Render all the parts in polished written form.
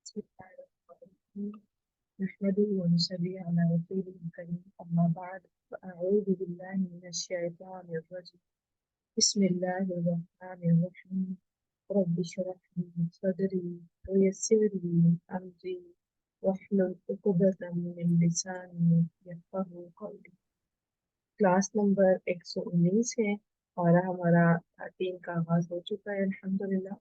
بسم الله الرحمن الرحيم نحمده ونصلي على رسوله الكريم أما بعد فأعوذ بالله من الشيطان الرجيم بسم الله الرحمن الرحيم رب اشرح لي صدري ويسر لي أمري واحلل عقدة من لساني يفقهوا قولي क्लास नंबर 119 है और हमारा 13 का आगाज हो चुका है अल्हम्दुलिल्लाह।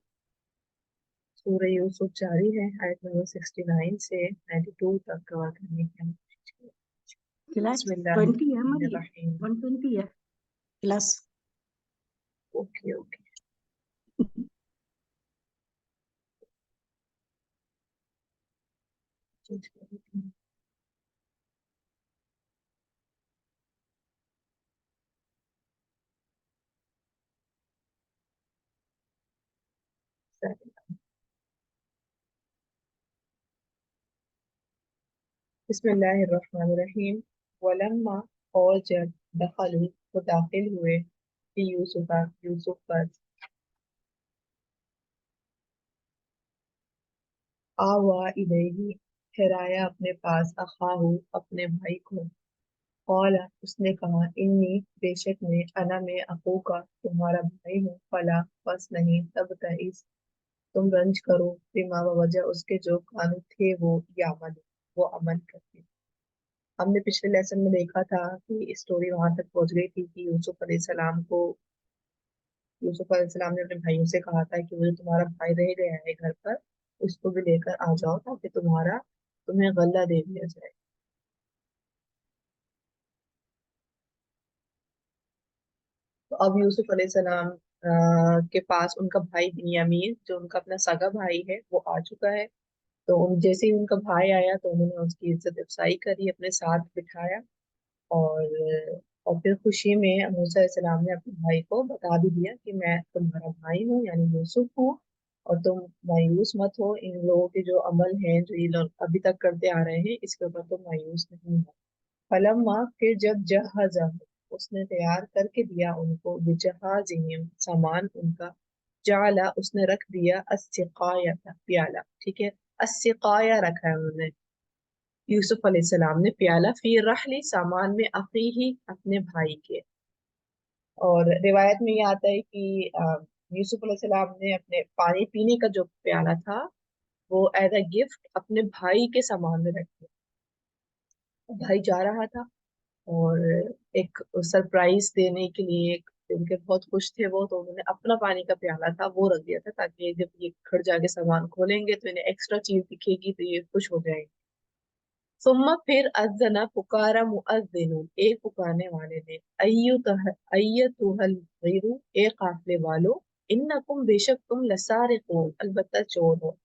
सूरह यूसुफ जारी है आयत नंबर 69 से 92 तक कवर करने की हम कोशिश करेंगे। क्लास 20 है हमारी, बिस्मिल्लाहिर्रहमानिर्रहीम। 120 है क्लास। ओके ओके बिस्मिल्लाहिर्रहमानिर्रहीम। वलम्मा और जब दखलू वो दाखिल हुए कि यूसुफा यूसुफ पर आवा इलैहि ठहराया अपने पास अखाहू अपने भाई को। कौला उसने कहा इन्नी बेशक मैं अखू का तुम्हारा भाई हूँ। फला बस नहीं तब तइस तुम रंज करो बिमा वजह उसके जो कानू थे वो अमल करते। हमने पिछले लेसन में देखा था कि स्टोरी वहां तक पहुंच गई थी कि यूसुफ अलैहिस्सलाम ने अपने भाइयों से कहा था कि वो जो तुम्हारा भाई रह गया है घर पर उसको भी लेकर आ जाओ ताकि तुम्हें गल्ला दे दिया जाए। तो अब यूसुफ अलैहिस्सलाम के पास उनका भाई बिन्यामीन जो उनका अपना सगा भाई है वो आ चुका है। तो जैसे ही उनका भाई आया तो उन्होंने उसकी इज्जत अफजाई करी अपने साथ बिठाया। और और फिर खुशी में मूसा अलैहिस्सलाम ने अपने भाई को बता भी दिया कि मैं तुम्हारा भाई हूँ यानी यूसुफ हूँ। और तुम मायूस मत हो इन लोगों के जो अमल हैं जो ये लोग अभी तक करते आ रहे हैं इसके ऊपर तुम मायूस नहीं हो। फलम्मा फिर जब जहाजा उसने तैयार करके दिया उनको बिजहाजिहिम सामान उनका। जाला उसने रख दिया अस्सिकाया प्याला। ठीक है, अस्सिकाया रखा है उन्होंने यूसुफ अलैहिस्सलाम ने प्याला फी रहली सामान में अखीही अपने भाई के। और रिवायत में ये आता है कि यूसुफ अलैहिस्सलाम ने अपने पानी पीने का जो प्याला था वो एज अ गिफ्ट अपने भाई के सामान में रख दिया। भाई जा रहा था और एक सरप्राइज देने के लिए उनके बहुत खुश थे वो, तो उन्होंने अपना पानी का प्याला था वो रख दिया था ताकि जब ये घर जाके सामान खोलेंगे तो इन्हें एक्स्ट्रा चीज दिखेगी तो ये खुश हो जाएंगे। सुम्मा फिर अज़्ज़ना पुकारा मुअज़्ज़िनुन एक पुकारने वाले ने अय्यतुहल गैरु ए काफिले वालो इन्नकुम बेशक तुम लसारिकून अलबत्ता चोर हो।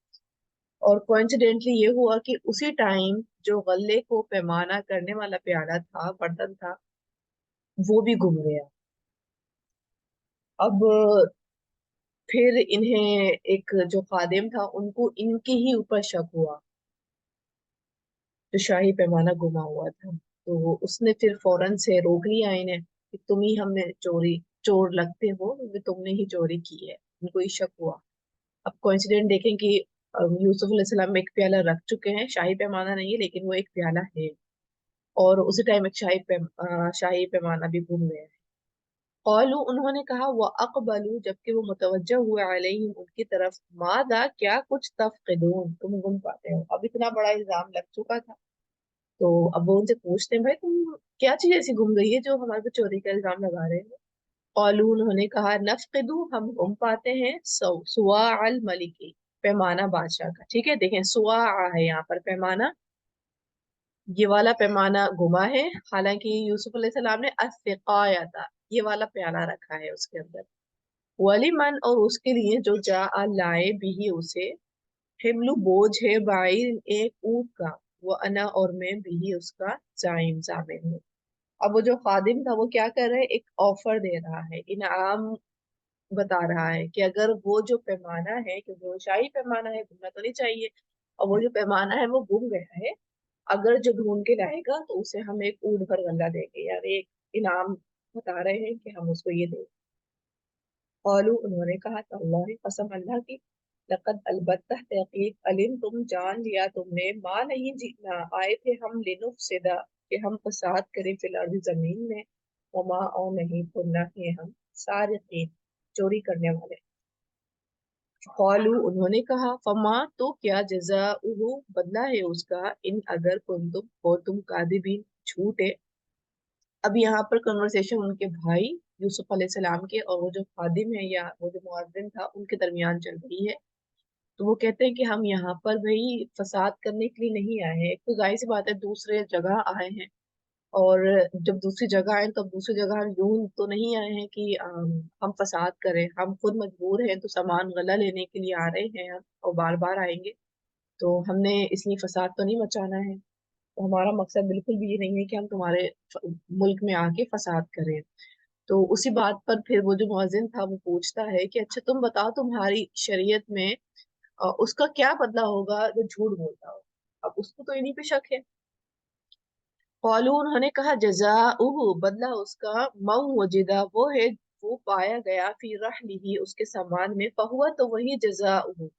और कोइंसिडेंटली ये हुआ कि उसी टाइम जो गल्ले को पैमाना करने वाला प्याला था बर्तन था वो भी गुम गया। अब फिर इन्हें एक जो खादिम था उनको इनके ही ऊपर शक हुआ जो शाही पैमाना गुमा हुआ था। तो उसने फिर फौरन से रोक लिया इन्हें कि तुम ही हमें चोर लगते हो क्योंकि तुमने ही चोरी की है। उनको ही शक हुआ। अब कोइंसिडेंट देखें कि यूसुफ अलैहिस्सलाम एक प्याला रख चुके हैं, शाही पैमाना नहीं है लेकिन वो एक प्याला है। और उसी टाइम एक शाही पैमाना भी गुम गया है। कौलू उन्होंने कहा वह अकबलू जबकि वो मुतवज्जह हुए अलैहिम उनकी तरफ मादा क्या कुछ तफकिदून तुम गुम पाते हो। अब इतना बड़ा इल्जाम लग चुका था तो अब वो उनसे पूछते हैं भाई तुम क्या चीज ऐसी गुम गई है जो हमारे पे चोरी का इल्जाम लगा रहे हो। कौलू उन्होंने कहा नफकिदू हम गुम पाते हैं सुवा अल मलिकी पैमाना बादशाह का। ठीक है, देखें सुआ है यहाँ पर पैमाना, ये वाला पैमाना गुमा है। हालांकि यूसुफ अलैहिस्सलाम ने अस्सिकाया था ये वाला प्याला रखा है उसके अंदर। वली मन और उसके लिए जो जा लाए भी उसे हिमलु बोझ है बाइर एक ऊंट का। वो अना और मैं भी उसका जामिन हूँ। अब वो जो खादिम था वो क्या कर रहा है, एक ऑफर दे रहा है, इनाम बता रहा है कि अगर वो जो पैमाना है क्योंकि वो शाही पैमाना है घूमना तो नहीं चाहिए, और वो जो पैमाना है वो गुम गया है, अगर जो ढूंढ के लाएगा तो उसे हम एक ऊंट भर गल्ला देंगे यार एक इनाम बता रहे हैं कि हम उसको ये दें। औलू उन्होंने कहा तल्लाहि कसम अल्लाह की लक़द अलबत्ता तहकीक अलिम तुम जान लिया तुमने, माँ नहीं जीना आए थे हम लिनुफ़सिदा कि हम फसाद करें फिल अर्ज़ जमीन में, वमा और नहीं कुन्ना है हम सारिक़ीन चोरी करने वाले। क़ालू उन्होंने कहा, फमा तो क्या जज़ाउहु बदला है उसका, इन अगर कुंतुम हो तुम कादिबीन झूठे। अब यहाँ पर कन्वर्सेशन उनके भाई यूसुफ अलैहिस्सलाम के और वो जो खादिम है या वो जो मुअज्जिन था उनके दरमियान चल रही है। तो वो कहते हैं कि हम यहाँ पर भाई फसाद करने के लिए नहीं आए हैं, एक तो जाहिर सी बात है दूसरे जगह आए हैं, और जब दूसरी जगह आए तो अब दूसरी जगह हम यूं तो नहीं आए हैं कि हम फसाद करें, हम खुद मजबूर हैं तो सामान गला लेने के लिए आ रहे हैं हम, और बार बार आएंगे, तो हमने इसलिए फसाद तो नहीं मचाना है। तो हमारा मकसद बिल्कुल भी ये नहीं है कि हम तुम्हारे मुल्क में आके फसाद करें। तो उसी बात पर फिर वो जो मुअज्जिन था वो पूछता है कि अच्छा तुम बताओ तुम्हारी शरीयत में उसका क्या बदला होगा जो झूठ बोलता हो। अब उसको तो इन्हीं पे शक है। कौलू उन्होंने कहा जज़ाउहु बदला उसका मऊ वजिदा वो है वो पाया गया फी रहलिही उसके सामान में, फहुआ तो वही जज़ाउहु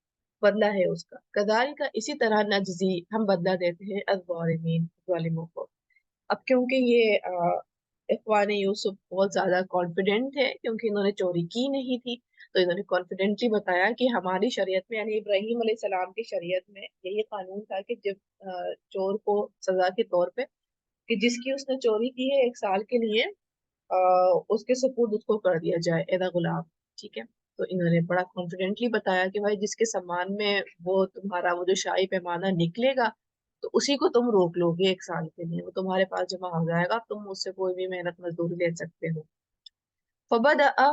बदला है उसका, कदालिका इसी तरह नजजी हम बदला देते हैं अज़्ज़ालिमीन जालिमों को। अब क्योंकि ये इखवान यूसुफ बहुत ज्यादा कॉन्फिडेंट है क्योंकि इन्होंने चोरी की नहीं थी, तो इन्होंने कॉन्फिडेंटली बताया कि हमारी शरीयत में यानी इब्राहीम अलैहिस्सलाम की शरीयत में यही कानून था कि जब चोर को सजा के तौर पे कि जिसकी उसने चोरी की है 1 साल के लिए आ, उसके सुपुर्द उसको कर दिया जाए एदा गुलाम। ठीक है। तो इन्होंने बड़ा कॉन्फिडेंटली बताया कि भाई जिसके सामान में वो तुम्हारा वो जो शाही पैमाना निकलेगा तो उसी को तुम रोक लोगे 1 साल के लिए, वो तुम्हारे पास जमा हो जाएगा, तुम उससे कोई भी मेहनत मजदूरी ले सकते हो। फबदा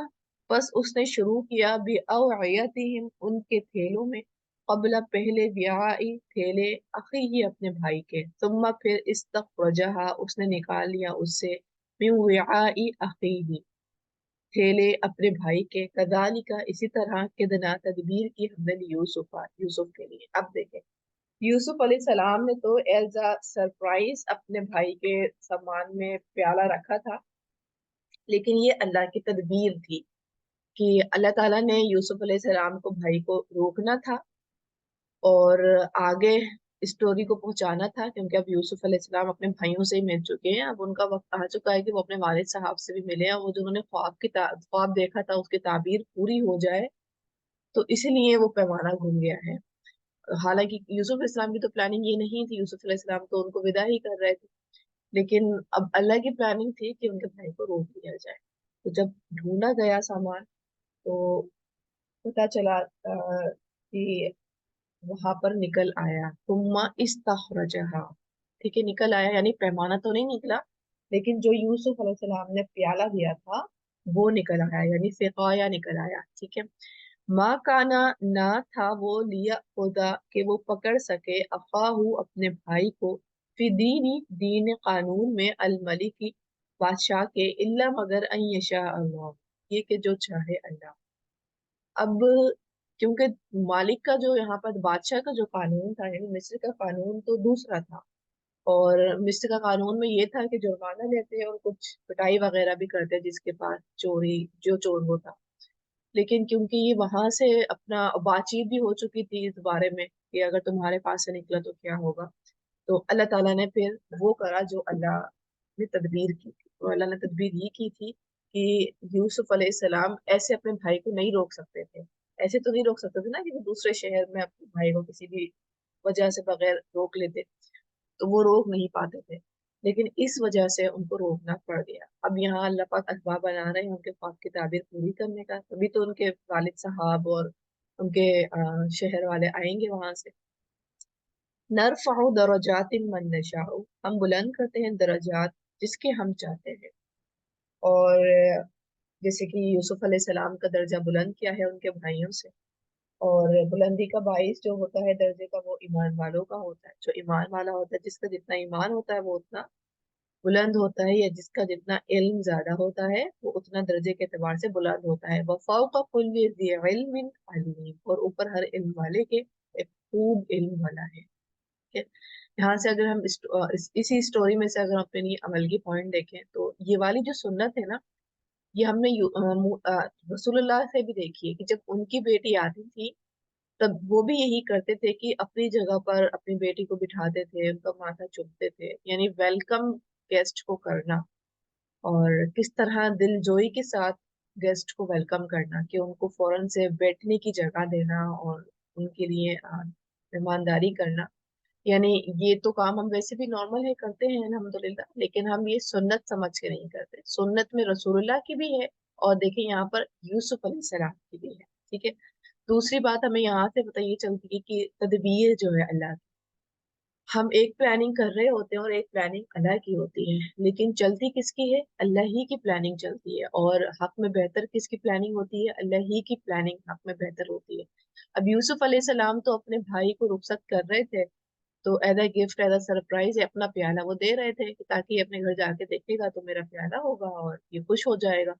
बस उसने शुरू किया बि अवयतिहिम उनके थैलों में, कबला पहले ब्याई थैले अखी ही अपने भाई के, तुम फिर इस्तखरजहा उसने निकाल लिया उससे मिन विआई अखीही थैले अपने भाई के, कदालिका इसी तरह किदना तदबीर की हमने यूसुफा यूसुफ के लिए। अब देखें यूसुफ अलैहि सलाम ने तो एज अ सरप्राइज अपने भाई के सम्मान में प्याला रखा था, लेकिन ये अल्लाह की तदबीर थी कि अल्लाह ताला ने यूसुफ अलैहि सलाम को भाई को रोकना था और आगे स्टोरी को पहुंचाना था, क्योंकि अब यूसुफ अलैहि सलाम अपने भाइयों से ही मिल चुके हैं, अब उनका वक्त आ चुका है कि वो अपने वालिद साहब से भी मिले और वो जो उन्होंने ख्वाब देखा था उसकी ताबीर पूरी हो जाए। तो इसलिए वो पैमाना घूम गया है। हालांकि यूसुफ इस्लाम की तो प्लानिंग ये नहीं थी, यूसुफ अलैहिस्सलाम तो उनको विदा ही कर रहे थे, लेकिन अब अल्लाह की प्लानिंग थी कि उनके भाई को रोक दिया जाए। तो जब ढूंढा गया सामान तो पता चला कि वहां पर निकल आया, तुम्मा इस्तखरजहा। ठीक है, निकल आया यानी पैमाना तो नहीं निकला, लेकिन जो यूसुफ अलैहिस्सलाम ने प्याला दिया था वो निकल आया, यानी सिकाया निकल आया। ठीक है। माँ काना ना था वो लिया खुदा कि वो पकड़ सके अखाहू अपने भाई को फी दीनी दीन कानून में अल मलिकी बादशाह के, इल्ला मगर अन यशा अल्लाह ये कि जो चाहे अल्लाह। अब क्योंकि मालिक का जो यहाँ पर बादशाह का जो कानून था यानी मिस्र का कानून तो दूसरा था, और मिस्र का कानून में ये था कि जुर्माना लेते हैं और कुछ पिटाई वगैरह भी करते हैं जिसके पास चोरी जो चोर होता। लेकिन क्योंकि ये वहां से अपना बातचीत भी हो चुकी थी इस बारे में कि अगर तुम्हारे पास से निकला तो क्या होगा, तो अल्लाह ताला ने फिर वो करा जो अल्लाह ने तदबीर की थी। तो अल्लाह ने तदबीर ये की थी कि यूसुफ अलैहिस्सलाम ऐसे अपने भाई को नहीं रोक सकते थे। ऐसे तो नहीं रोक सकते थे ना कि वो दूसरे शहर में अपने भाई को किसी भी वजह से बगैर रोक लेते, तो वो रोक नहीं पाते थे, लेकिन इस वजह से उनको रोकना पड़ गया। अब यहाँ अल्लाह पाक अखबार बना रहे हैं उनके ख्वाब की ताबीर पूरी करने का, तभी तो उनके वालिद साहब और उनके शहर वाले आएंगे वहां से। नरफ़अ दरजातिन मन नशाउ हम बुलंद करते हैं दरजात जिसके हम चाहते हैं। और जैसे कि यूसुफ अलैहिस्सलाम का दर्जा बुलंद किया है उनके भाइयों से, और बुलंदी का बाइस जो होता है दर्जे का वो ईमान वालों का होता है। जो ईमान वाला होता है जिसका जितना ईमान होता है वो उतना बुलंद होता है, या जिसका जितना इल्म ज्यादा होता है वो उतना दर्जे के एतबार से बुलंद होता है। वफौक कुल्ली ज़ी इल्मिन अलीम और ऊपर हर इल्म वाले के एक खूब इल्म वाला है। ठीक है। यहाँ से अगर हम इसी स्टोरी में से अगर हम अपने लिए अमल की पॉइंट देखें तो ये वाली जो सुन्नत है ना, ये हमने रसूलुल्लाह से भी देखी है कि जब उनकी बेटी आती थी तब वो भी यही करते थे कि अपनी जगह पर अपनी बेटी को बिठाते थे, उनका माथा चूमते थे, यानी वेलकम गेस्ट को करना, और किस तरह दिलजोई के साथ गेस्ट को वेलकम करना, कि उनको फौरन से बैठने की जगह देना और उनके लिए मेहमानदारी करना। यानी ये तो काम हम वैसे भी नॉर्मल है करते हैं अल्हम्दुलिल्लाह, लेकिन हम ये सुन्नत समझ के नहीं करते। सुन्नत में रसूलुल्लाह की भी है, और देखिए यहाँ पर यूसुफ अलैहिस्सलाम की भी है। ठीक है। दूसरी बात हमें यहाँ से पता ये चलती है कि तदबीर जो है अल्लाह की, हम एक प्लानिंग कर रहे होते हैं और एक प्लानिंग अल्लाह की होती है, लेकिन चलती किसकी है? अल्लाह ही की प्लानिंग चलती है। और हक में बेहतर किसकी प्लानिंग होती है? अल्लाह ही की प्लानिंग हक में बेहतर होती है। अब यूसुफ अलैहिस्सलाम तो अपने भाई को रुखसत कर रहे थे, तो as a gift, as a surprise अपना प्याला वो दे रहे थे, कि ताकि ये अपने घर जाके देखेगा तो मेरा प्याला होगा और ये खुश हो जाएगा।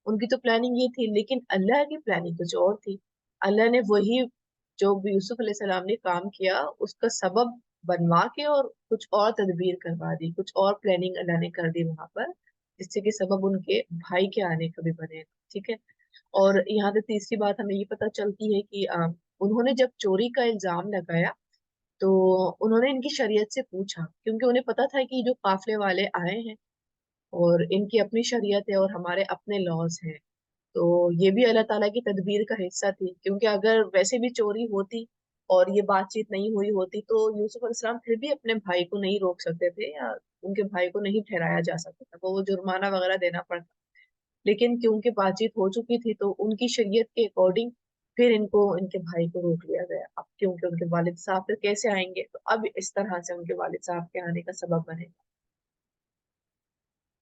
उनकी तो प्लानिंग ये थी, लेकिन अल्लाह की प्लानिंग कुछ और थी। अल्लाह ने वही जो भी यूसुफ अलैहिस्सलाम ने काम किया उसका सबब बनवा के और कुछ और तदबीर करवा दी, कुछ और प्लानिंग अल्लाह ने कर दी वहां पर, जिससे कि सबब उनके भाई के आने का भी बनेगा। ठीक है। और यहाँ से तीसरी बात हमें ये पता चलती है कि उन्होंने जब चोरी का इल्जाम लगाया, तो उन्होंने इनकी शरीयत से पूछा, क्योंकि उन्हें पता था कि जो काफले वाले आए हैं और इनकी अपनी शरीयत है और हमारे अपने लॉज हैं, तो ये भी अल्लाह ताला की तदबीर का हिस्सा थी। क्योंकि अगर वैसे भी चोरी होती और ये बातचीत नहीं हुई होती, तो यूसुफ अलैहिस्सलाम फिर भी अपने भाई को नहीं रोक सकते थे, या उनके भाई को नहीं ठहराया जा सकता था, वो जुर्माना वगैरह देना पड़ता। लेकिन क्योंकि बातचीत हो चुकी थी, तो उनकी शरीयत के अकॉर्डिंग फिर इनको इनके भाई को रोक लिया गया। अब क्योंकि उनके वालिद साहब फिर कैसे आएंगे, तो अब इस तरह से उनके वालिद साहब के आने का सबब बनेगा।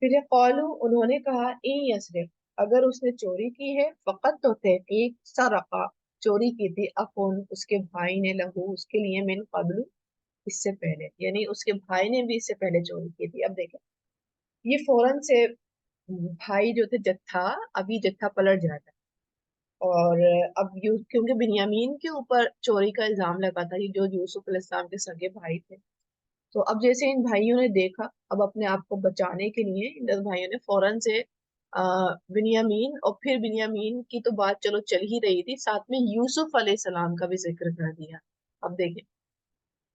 फिर ये कौलू, उन्होंने कहा, इन यसरिक, अगर उसने चोरी की है, फकत तो तहकीक सरका, चोरी की थी अखुन, उसके भाई ने, लहू, उसके लिए, मिन कबलू, इससे पहले, यानी उसके भाई ने भी इससे पहले चोरी की थी। अब देखें, ये फौरन से भाई जो थे जत्था, अभी जत्था पलट जाता है। और अब क्योंकि बिन्यामीन के ऊपर चोरी का इल्जाम लगा था, ये जो यूसुफ अलैहिस्सलाम के सगे भाई थे, तो अब जैसे इन भाइयों ने देखा, अब अपने आप को बचाने के लिए इन दस भाइयों ने फौरन से बिन्यामीन, और फिर बिन्यामीन की तो बात चलो चल ही रही थी, साथ में यूसुफ अलैहिस्सलाम का भी जिक्र कर दिया। अब देखें,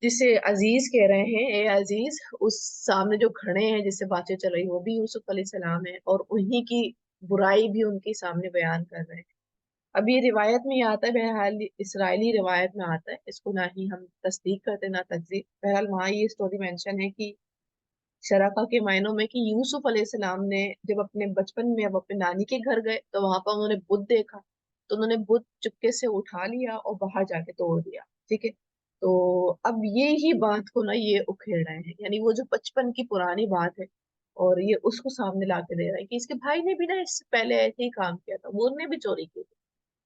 जिसे अजीज कह रहे हैं, ए अजीज, उस सामने जो खड़े हैं जिससे बातें चल रही, वो भी यूसुफ अलैहिस्सलाम है, और उन्हीं की बुराई भी उनके सामने बयान कर रहे हैं। अब ये रिवायत में ये आता है, बहरहाल इसराइली रिवायत में आता है, इसको ना ही हम तस्दीक करते ना तकजीब, बहरहाल वहाँ ये स्टोरी मेंशन है कि शराफा के मायनों में, कि यूसुफ अलैहिस्सलाम ने जब अपने बचपन में अब अपने नानी के घर गए, तो वहां पर उन्होंने बुत देखा, तो उन्होंने बुत चुपके से उठा लिया और बाहर जाके तोड़ दिया। ठीक है। तो अब ये ही बात को ना ये उखेड़ रहे हैं, यानी वो जो बचपन की पुरानी बात है, और ये उसको सामने ला के दे रहा है कि इसके भाई ने भी ना इससे पहले ऐसे ही काम किया था, वो उन्होंने भी चोरी की थी।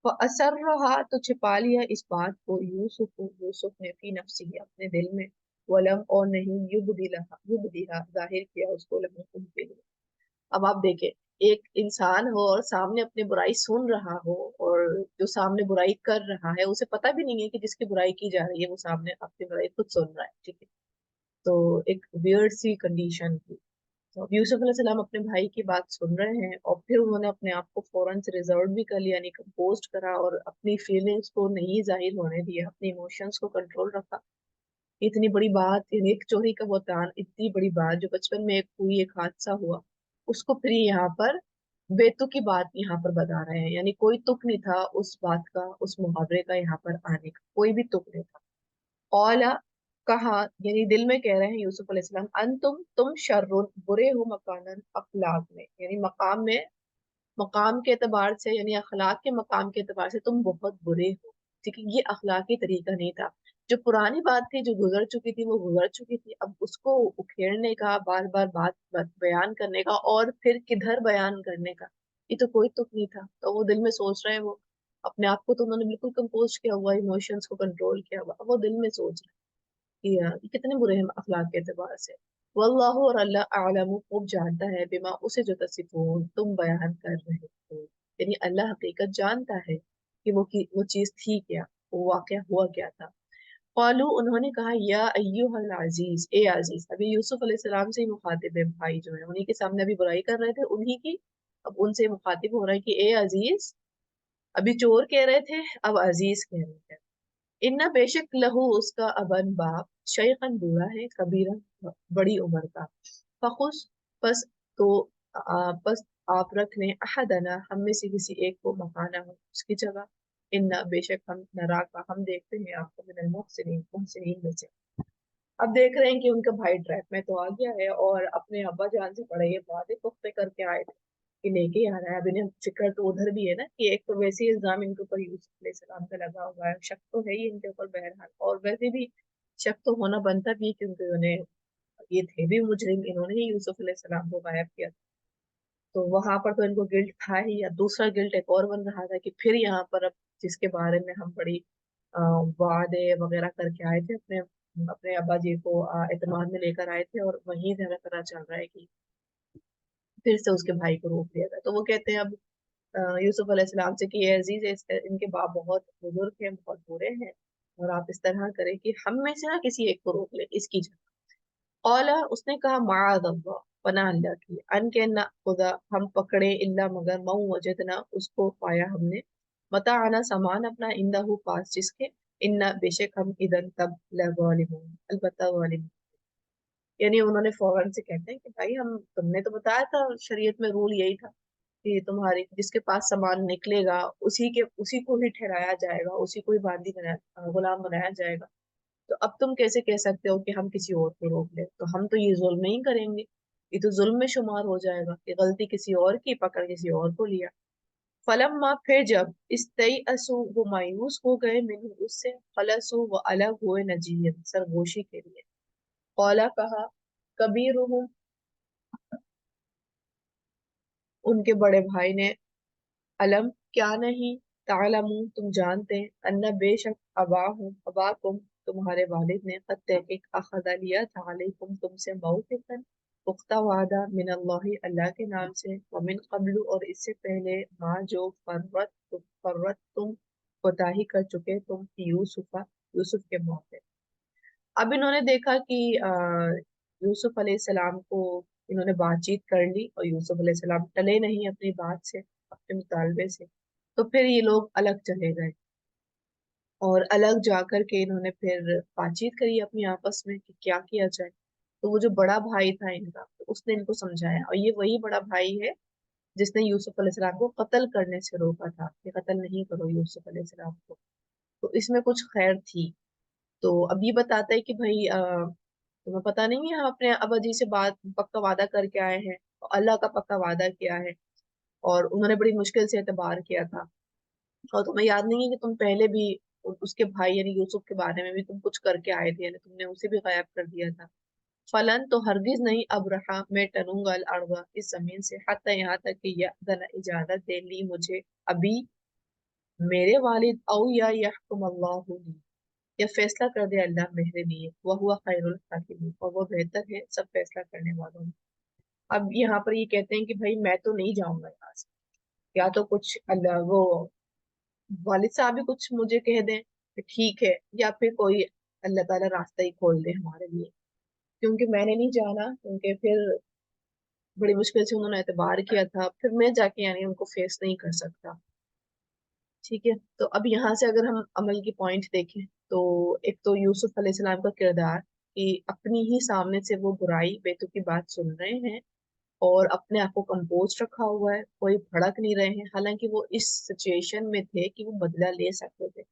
वो असर रहा, तो छिपा लिया इस बात को, यूसुफ ने, फी नफ्सी, अपने दिल में, वलम, और नहीं, युबदिहा, जाहिर किया उसको, लहू, उनके लिए। अब आप देखें, एक इंसान हो और सामने अपनी बुराई सुन रहा हो, और जो सामने बुराई कर रहा है उसे पता भी नहीं है कि जिसकी बुराई की जा रही है वो सामने अपनी बुराई खुद सुन रहा है। ठीक है। तो एक वियर्ड सी कंडीशन थी। तो अब यूसुफ अलैहिस्सलाम अपने भाई की बात सुन रहे हैं, और फिर उन्होंने अपने आप को फौरन से रिजर्व भी कर लिया, यानी कंपोज करा, और अपनी फीलिंग्स को नहीं जाहिर होने दिया, अपने इमोशंस को कंट्रोल रखा। इतनी बड़ी बात, यानी एक चोरी का बहतान, इतनी बड़ी बात जो बचपन में एक हुई, एक हादसा हुआ, उसको फिर यहाँ पर बेतुकी बात यहाँ पर बता रहे हैं, यानी कोई तुक नहीं था उस बात का, उस मुहावरे का यहाँ पर आने का कोई भी तुक नहीं था। औला, कहा, यानी दिल में कह रहे हैं यूसुफ अलैहिस्सलाम, अन तुम शर्रुन, बुरे हो, मकानन, अखलाक में, यानी मकाम में, मकाम के एतबार से, यानी अखलाक के मकाम के एतबार से तुम बहुत बुरे हो। ठीक है। ये अखलाकी तरीका नहीं था। जो पुरानी बात थी, जो गुजर चुकी थी, वो गुजर चुकी थी, अब उसको उखेड़ने का, बार बार बात बयान करने का, और फिर किधर बयान करने का, ये तो कोई तुक नहीं था। तो वो दिल में सोच रहे हैं, वो अपने आप को तो उन्होंने बिल्कुल कंपोज किया हुआ, इमोशंस को कंट्रोल किया हुआ, अब वो दिल में सोच रहे हैं कि यार ये कितने बुरे हैं अखलाक के एतबार से। वल्लाहु, और अल्लाह, आलमु, खूब जानता है, बिमा, उसे जो तसिफून, तुम बयान कर रहे हो, यानी अल्लाह हकीकत जानता है कि वो चीज थी क्या, वो वाकया हुआ क्या था। qalu, उन्होंने कहा, या अय्युहल अजीज, ए अजीज, अभी यूसुफ अलैहिस्सलाम से ही मुखातिब है, भाई जो है उन्हीं के सामने अभी बुराई कर रहे थे उन्हीं की, अब उनसे मुखातिब हो रहा है कि ए अजीज, अभी चोर कह रहे थे, अब अजीज कह रहे थे। इन्ना बेशक लहू उसका अबन बाप, शैखन बूढ़ा है, कबीरा बड़ी उम्र का। फखुस बस तो बस आप रख लें अहदना हम में से किसी एक को मकाना हो उसकी जगह। इन्ना बेशक हम नरा का हम देखते हैं आपको मिनल मुहसिनीन मुहसिनीन में से। अब देख रहे हैं कि उनका भाई ट्रैप में तो आ गया है और अपने अब्बा जान से बड़े ये वादे पुख्ते करके आए थे कि लेके आ रहा है। अब इन्हें फिक्र तो उधर भी है ना कि एक तो वैसे ही इल्जाम इनके ऊपर यूसुफ अलैहिस्सलाम पे लगा हुआ है, शक तो है ही इनके ऊपर बहरहाल, और वैसे भी शक तो होना बनता भी है क्योंकि उन्हें ये थे भी मुजरिम, इन्होंने ही यूसुफ अलैहिस्सलाम को गायब किया। तो वहां पर तो इनको गिल्ट था ही, या दूसरा गिल्ट एक और बन रहा था कि फिर यहाँ पर अब जिसके बारे में हम बड़ी अ, वादे वगैरह करके आए थे, अपने अपने अब्बा जी को एतमाद में लेकर आए थे, और वहीं से हमें पता चल रहा है कि फिर से उसके भाई को रोक लिया गया। तो वो कहते हैं अब यूसुफ अलैहिस्सलाम से कि ये अजीज है, इनके बाप बहुत बुजुर्ग हैं, बहुत बुरे हैं, और आप इस तरह करें कि हम में से ना किसी एक को रोक ले इसकी जगह। औला उसने कहा माद अल्लाह, पनाह अल्लाह की, अन के ना खुदा हम पकड़े इल्ला मगर मऊ वजदना उसको पाया हमने, मता आना सामान अपना इंदा हु पास जिसके, इन्ना बेशक हम इधर तब लवालिमून अलबत्ता वालिम। यानी उन्होंने फौरन से कहते हैं कि भाई हम तुमने तो बताया था शरीयत में रूल यही था कि तुम्हारी जिसके पास सामान निकलेगा उसी को ही ठहराया जाएगा, उसी को ही गुलाम बनाया जाएगा। तो अब तुम कैसे कह सकते हो कि हम किसी और को रोक ले, तो हम तो ये जुल्म नहीं करेंगे, ये तो जुल्म में शुमार हो जाएगा कि गलती किसी और की, पकड़ किसी और को लिया। फलम माँ फिर जब इस तई असु वो मायूस हो गए मिन उससे, फलसु वो अलग हुए नजीर सरगोशी के लिए। कौला कहा कबीरुहुम उनके बड़े भाई ने, अलम क्या नहीं, तालमू तुम जानते हैं, अन्ना बेशक अबाकुम तुम्हारे वालिद ने कद तहकीक अखदा लिया था अलैकुम तुमसे मौक़िफ़न पुख्ता वादा मिन अल्लाह अल्लाह के नाम से, व मिन कब्लु और इससे पहले माँ जो फर्रत तुम कोताही कर चुके तुम यूसुफा यूसुफ के मौके। अब इन्होंने देखा कि यूसुफ अलैहिस्सलाम को इन्होंने बातचीत कर ली और यूसुफ अलैहिस्सलाम टले नहीं अपनी बात से, अपने मुतालबे से। तो फिर ये लोग अलग चले गए और अलग जाकर के इन्होंने फिर बातचीत करी अपनी आपस में कि क्या किया जाए। तो वो जो बड़ा भाई था इनका, तो उसने इनको समझाया, और ये वही बड़ा भाई है जिसने यूसुफ अलैहिस्सलाम को कत्ल करने से रोका था कि कत्ल नहीं करो यूसुफ अलैहिस्सलाम को। तो इसमें कुछ खैर थी। तो अब ये बताता है कि भाई तुम्हें पता नहीं है हम अपने अब्बा जी से बात पक्का वादा करके आए हैं, और अल्लाह का पक्का वादा किया है, और उन्होंने बड़ी मुश्किल से एतबार किया था। और तुम्हें याद नहीं है कि तुम पहले भी उसके भाई यानी यूसुफ के बारे में भी तुम कुछ करके आए थे, यानी तुमने उसे भी गायब कर दिया था। फलन तो हरगिज नहीं अब रहा मैं टरूंगा अल अर्वा इस जमीन से, हत्ता यहाँ तक कि यअज़न इजाजत दे ली मुझे अभी मेरे वालिद, औ या यहकुम अल्लाहु ली या फैसला कर दे अल्लाह मेरे लिए, वह हुआ खैरुल हाकिमीन और वो बेहतर है सब फैसला करने वालों में। अब यहाँ पर ये कहते हैं कि भाई मैं तो नहीं जाऊंगा यहाँ से, या तो कुछ अल्लाह वो वालिद साहब भी कुछ मुझे कह दें कि ठीक है, या फिर कोई अल्लाह ताला रास्ता ही खोल दे हमारे लिए, क्योंकि मैंने नहीं जाना, क्योंकि फिर बड़ी मुश्किल से उन्होंने एतबार किया था, फिर मैं जाके यानी उनको फेस नहीं कर सकता। ठीक है, तो अब यहाँ से अगर हम अमल की पॉइंट देखें तो एक तो यूसुफ अलैहिस्सलाम का किरदार कि अपनी ही सामने से वो बुराई बेतुकी बात सुन रहे हैं और अपने आप को कंपोज रखा हुआ है, कोई भड़क नहीं रहे हैं, हालांकि वो इस सिचुएशन में थे कि वो बदला ले सकते थे।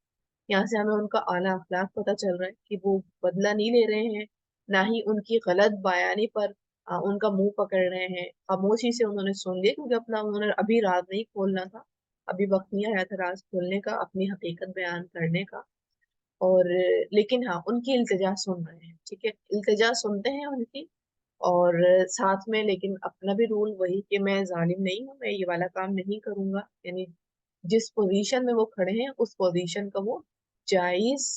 यहाँ से हमें उनका आला अखलाक पता चल रहा है कि वो बदला नहीं ले रहे हैं, ना ही उनकी गलत बयानी पर उनका मुंह पकड़ रहे हैं। खामोशी से उन्होंने सुन लिया क्योंकि अपना उन्होंने अभी राज नहीं खोलना था, अभी वक्त नहीं आया था राज खोलने का, अपनी हकीकत बयान करने का। और लेकिन हाँ उनकी इल्तिजा सुन रहे हैं, ठीक है, इल्तिजा सुनते हैं उनकी, और साथ में लेकिन अपना भी रूल वही कि मैं जालिम नहीं हूँ, मैं ये वाला काम नहीं करूंगा, यानी जिस पोजीशन में वो खड़े हैं उस पोजीशन का वो जायज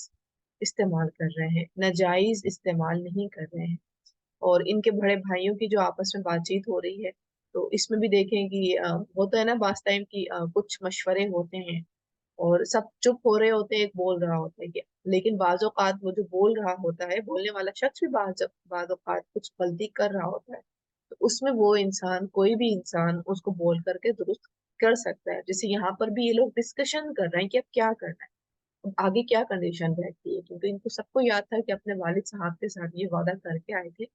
इस्तेमाल कर रहे हैं, नाजायज इस्तेमाल नहीं कर रहे हैं। और इनके बड़े भाइयों की जो आपस में बातचीत हो रही है, तो इसमें भी देखें कि होता है ना बास टाइम की कुछ मशवरे होते हैं और सब चुप हो रहे होते हैं, एक बोल रहा होता है कि, लेकिन बाज़ औक़ात वो जो बोल रहा होता है, बोलने वाला शख्स भी बाज़ औक़ात कुछ गलती कर रहा होता है, तो उसमें वो इंसान कोई भी इंसान उसको बोल करके दुरुस्त कर सकता है। जैसे यहाँ पर भी ये लोग डिस्कशन कर रहे हैं कि अब क्या करना है। आगे क्या कंडीशन रहती है, क्योंकि इनको सबको याद था कि अपने वालिद साहब के साथ ये वादा करके आए थे